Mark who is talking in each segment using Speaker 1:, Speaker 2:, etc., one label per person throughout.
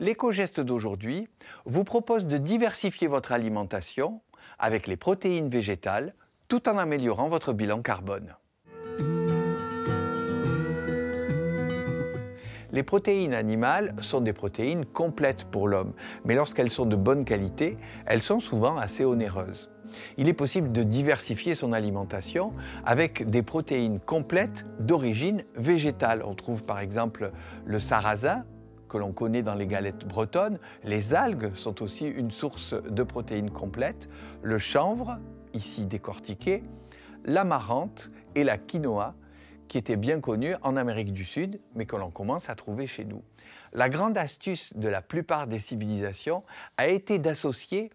Speaker 1: L'éco-geste d'aujourd'hui vous propose de diversifier votre alimentation avec les protéines végétales tout en améliorant votre bilan carbone. Les protéines animales sont des protéines complètes pour l'homme, mais lorsqu'elles sont de bonne qualité, elles sont souvent assez onéreuses. Il est possible de diversifier son alimentation avec des protéines complètes d'origine végétale. On trouve par exemple le sarrasin, que l'on connaît dans les galettes bretonnes. Les algues sont aussi une source de protéines complètes. Le chanvre, ici décortiqué, l'amarante et la quinoa, qui étaient bien connus en Amérique du Sud, mais que l'on commence à trouver chez nous. La grande astuce de la plupart des civilisations a été d'associer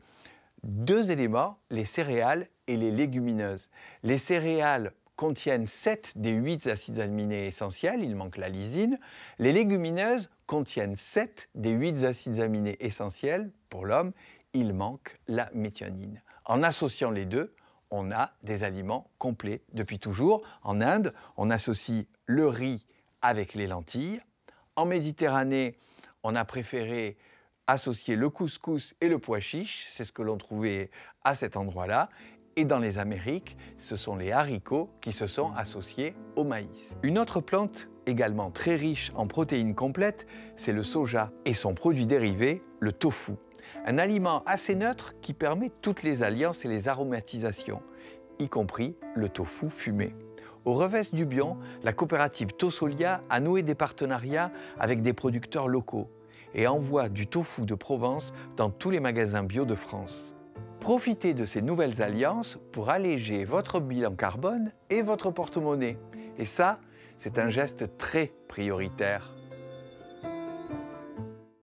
Speaker 1: deux éléments, les céréales et les légumineuses. Les céréales contiennent 7 des 8 acides aminés essentiels, il manque la lysine. Les légumineuses contiennent 7 des 8 acides aminés essentiels. Pour l'homme, il manque la méthionine. En associant les deux, on a des aliments complets depuis toujours. En Inde, on associe le riz avec les lentilles. En Méditerranée, on a préféré associer le couscous et le pois chiche, c'est ce que l'on trouvait à cet endroit-là. Et dans les Amériques, ce sont les haricots qui se sont associés au maïs. Une autre plante également très riche en protéines complètes, c'est le soja et son produit dérivé, le tofu. Un aliment assez neutre qui permet toutes les alliances et les aromatisations, y compris le tofu fumé. Au revers du Bion, la coopérative Tosolia a noué des partenariats avec des producteurs locaux et envoie du tofu de Provence dans tous les magasins bio de France. Profitez de ces nouvelles alliances pour alléger votre bilan carbone et votre porte-monnaie. Et ça, c'est un geste très prioritaire.